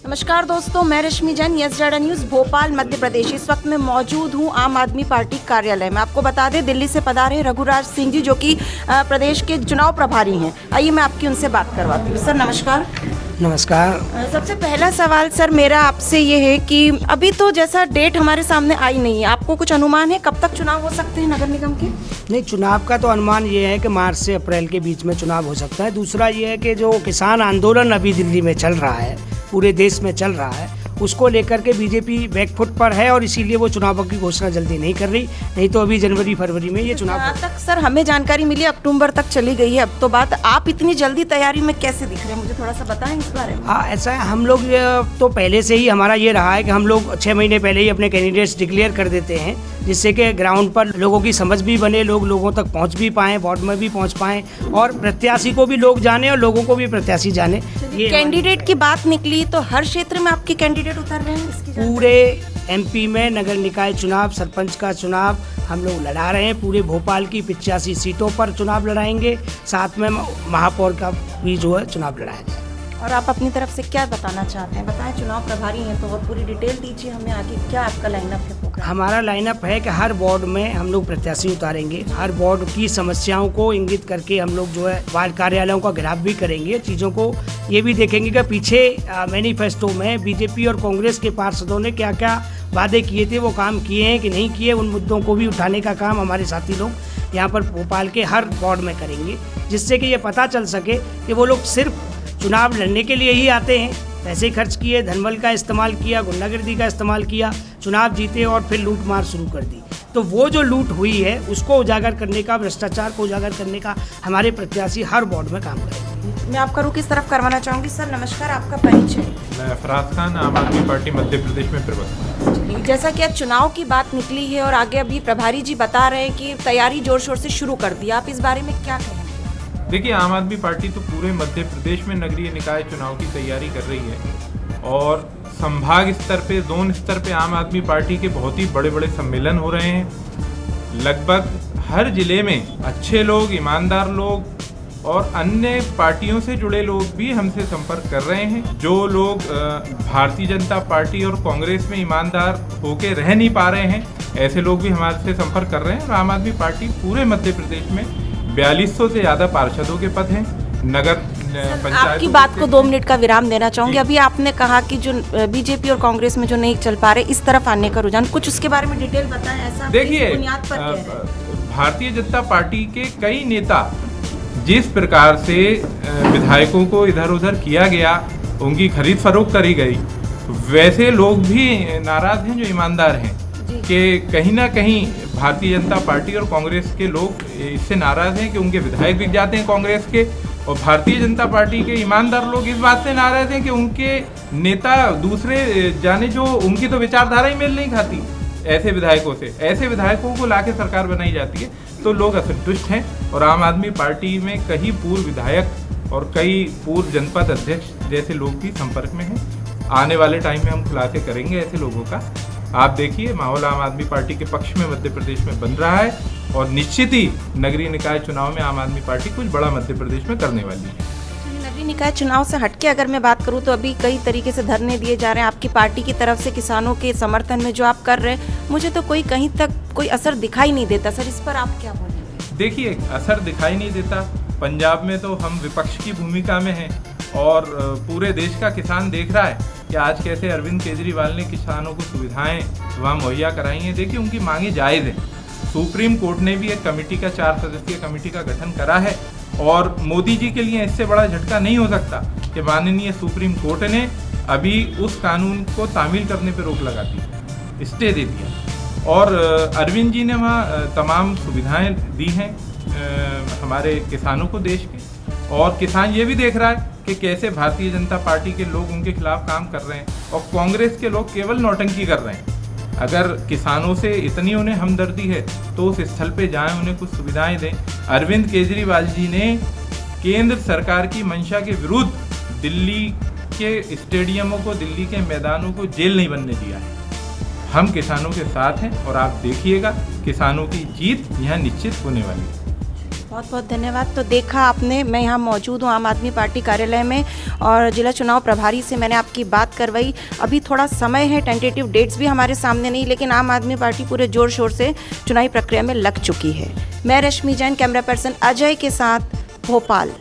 नमस्कार दोस्तों, मैं Rashmi Jain, Yes Data News Bhopal Madhya Pradesh. इस वक्त मैं मौजूद हूं आम आदमी पार्टी कार्यालय में। आपको बता दें, दिल्ली से पधारे रघुराज सिंह जी, जो कि प्रदेश के चुनाव प्रभारी हैं। आइए मैं आपकी उनसे बात करवाती हूँ। सर नमस्कार। नमस्कार। सबसे पहला सवाल सर मेरा आपसे ये है कि अभी तो जैसा डेट हमारे सामने आई नहीं है, आपको कुछ अनुमान है कब तक चुनाव हो सकते हैं नगर निगम के? नहीं, चुनाव का तो अनुमान ये है कि मार्च से अप्रैल के बीच में चुनाव हो सकता है। दूसरा ये है कि जो किसान आंदोलन अभी दिल्ली में चल रहा है, पूरे देश में चल रहा है, उसको लेकर के बीजेपी बैकफुट पर है और इसीलिए वो चुनावों की घोषणा जल्दी नहीं कर रही। नहीं तो अभी जनवरी फरवरी में ये चुनाव। जहाँ तक सर हमें जानकारी मिली, अक्टूबर तक चली गई है अब तो बात। आप इतनी जल्दी तैयारी में कैसे दिख रहे हैं, मुझे थोड़ा सा बताएं इस बारे में। हाँ, ऐसा है, हम लोग तो पहले से ही हमारा ये रहा है कि हम लोग 6 महीने पहले ही अपने कैंडिडेट्स डिक्लेयर कर देते हैं, जिससे कि ग्राउंड पर लोगों की समझ भी बने, लोगों तक पहुंच भी पाएँ, वार्ड में भी पहुंच पाएँ और प्रत्याशी को भी लोग जाने और लोगों को भी प्रत्याशी जाने। ये कैंडिडेट की बात निकली तो हर क्षेत्र में आपके कैंडिडेट उतर रहे हैं? पूरे एमपी में नगर निकाय चुनाव, सरपंच का चुनाव हम लोग लड़ा रहे हैं। पूरे भोपाल की 85 सीटों पर चुनाव लड़ाएंगे, साथ में महापौर का भी जो है चुनाव लड़ाएंगे। और आप अपनी तरफ से क्या बताना चाहते हैं, बताएं। चुनाव प्रभारी हैं तो पूरी डिटेल दीजिए हमें, आगे क्या आपका लाइनअप है प्रोग्राम? हमारा लाइनअप है कि हर वार्ड में हम लोग प्रत्याशी उतारेंगे, हर वार्ड की समस्याओं को इंगित करके हम लोग जो है वार्ड कार्यालयों का घेराव भी करेंगे। चीज़ों को ये भी देखेंगे कि पीछे मैनिफेस्टो में बीजेपी और कांग्रेस के पार्षदों ने क्या क्या वादे किए थे, वो काम किए हैं कि नहीं किए, उन मुद्दों को भी उठाने का काम हमारे साथी लोग यहाँ पर भोपाल के हर वार्ड में करेंगे, जिससे कि ये पता चल सके कि वो लोग सिर्फ चुनाव लड़ने के लिए ही आते हैं, पैसे खर्च किए, धनबल का इस्तेमाल किया, गुंडागर्दी का इस्तेमाल किया, चुनाव जीते और फिर लूट मार शुरू कर दी। तो वो जो लूट हुई है उसको उजागर करने का, भ्रष्टाचार को उजागर करने का हमारे प्रत्याशी हर वार्ड में काम करेंगे। मैं आपका रुख इस तरफ करवाना चाहूँगी। सर नमस्कार, आपका परिचय? मैं फराज खान, आम आदमी पार्टी मध्य प्रदेश में प्रवक्ता। जैसा कि आज चुनाव की बात निकली है और आगे अभी प्रभारी जी बता रहे हैं कि तैयारी जोर शोर से शुरू कर दी, आप इस बारे में क्या कहेंगे? देखिए, आम आदमी पार्टी तो पूरे मध्य प्रदेश में नगरीय निकाय चुनाव की तैयारी कर रही है और संभाग स्तर पे, जोन स्तर पे आम आदमी पार्टी के बहुत ही बड़े बड़े सम्मेलन हो रहे हैं। लगभग हर जिले में अच्छे लोग, ईमानदार लोग और अन्य पार्टियों से जुड़े लोग भी हमसे संपर्क कर रहे हैं। जो लोग भारतीय जनता पार्टी और कांग्रेस में ईमानदार होके रह नहीं पा रहे हैं, ऐसे लोग भी हमारे से संपर्क कर रहे हैं। और आम आदमी पार्टी पूरे मध्य प्रदेश में 4200 से ज़्यादा पार्षदों के पद हैं। नगर पंचायत आपकी बात को 2 मिनट का विराम देना चाहूँगी। अभी आपने कहा कि जो बीजेपी और कांग्रेस में जो नहीं चल पा रहे, इस तरफ आने का रुझान, कुछ उसके बारे में डिटेल बताएं। ऐसा देखिए, बुनियाद पर क्या है? भारतीय जनता पार्टी के कई नेता जिस प्रकार से विधायकों को इधर उधर किया गया, उनकी खरीद फरोख्त करी गई, वैसे लोग भी नाराज हैं जो ईमानदार हैं कि कहीं ना कहीं भारतीय जनता पार्टी और कांग्रेस के लोग इससे नाराज हैं कि उनके विधायक बिक जाते हैं कांग्रेस के, और भारतीय जनता पार्टी के ईमानदार लोग इस बात से नाराज हैं कि उनके नेता दूसरे जाने, जो उनकी तो विचारधारा ही मेल नहीं खाती ऐसे विधायकों से। ऐसे विधायकों को लाके सरकार बनाई जाती है तो लोग असंतुष्ट हैं। और आम आदमी पार्टी में कई पूर्व विधायक और कई पूर्व जनपद अध्यक्ष जैसे लोग भी संपर्क में हैं। आने वाले टाइम में हम खुलासे करेंगे ऐसे लोगों का। आप देखिए, माहौल आम आदमी पार्टी के पक्ष में मध्य प्रदेश में बन रहा है और निश्चित ही नगरीय निकाय चुनाव में आम आदमी पार्टी कुछ बड़ा मध्य प्रदेश में करने वाली है। नगरीय निकाय चुनाव से हटके अगर मैं बात करूं तो अभी कई तरीके से धरने दिए जा रहे हैं आपकी पार्टी की तरफ से किसानों के समर्थन में, जो आप कर रहे हैं, मुझे तो कहीं तक कोई असर दिखाई नहीं देता। सर इस पर आप क्या बोलेंगे? देखिए, असर दिखाई नहीं देता। पंजाब में तो हम विपक्ष की भूमिका में हैं और पूरे देश का किसान देख रहा है कि आज कैसे अरविंद केजरीवाल ने किसानों को सुविधाएं वहाँ मुहैया कराई हैं। देखिए, उनकी मांगे जायज़ हैं। सुप्रीम कोर्ट ने भी एक कमेटी का, 4 सदस्यीय कमेटी का गठन करा है और मोदी जी के लिए इससे बड़ा झटका नहीं हो सकता कि माननीय सुप्रीम कोर्ट ने अभी उस कानून को तामील करने पर रोक लगा दी, स्टे दे दिया। और अरविंद जी ने वहाँ तमाम सुविधाएं दी हैं हमारे किसानों को देश के, और किसान ये भी देख रहा है कि कैसे भारतीय जनता पार्टी के लोग उनके खिलाफ काम कर रहे हैं और कांग्रेस के लोग केवल नौटंकी कर रहे हैं। अगर किसानों से इतनी उन्हें हमदर्दी है तो उस स्थल पे जाएं, उन्हें कुछ सुविधाएं दें। अरविंद केजरीवाल जी ने केंद्र सरकार की मंशा के विरुद्ध दिल्ली के स्टेडियमों को, दिल्ली के मैदानों को जेल नहीं बनने दिया है। हम किसानों के साथ हैं और आप देखिएगा किसानों की जीत यहाँ निश्चित होने वाली है। बहुत बहुत धन्यवाद। तो देखा आपने, मैं यहाँ मौजूद हूँ आम आदमी पार्टी कार्यालय में और जिला चुनाव प्रभारी से मैंने आपकी बात करवाई। अभी थोड़ा समय है, टेंटेटिव डेट्स भी हमारे सामने नहीं, लेकिन आम आदमी पार्टी पूरे जोर शोर से चुनावी प्रक्रिया में लग चुकी है। मैं रश्मि जैन, कैमरा पर्सन अजय के साथ, भोपाल।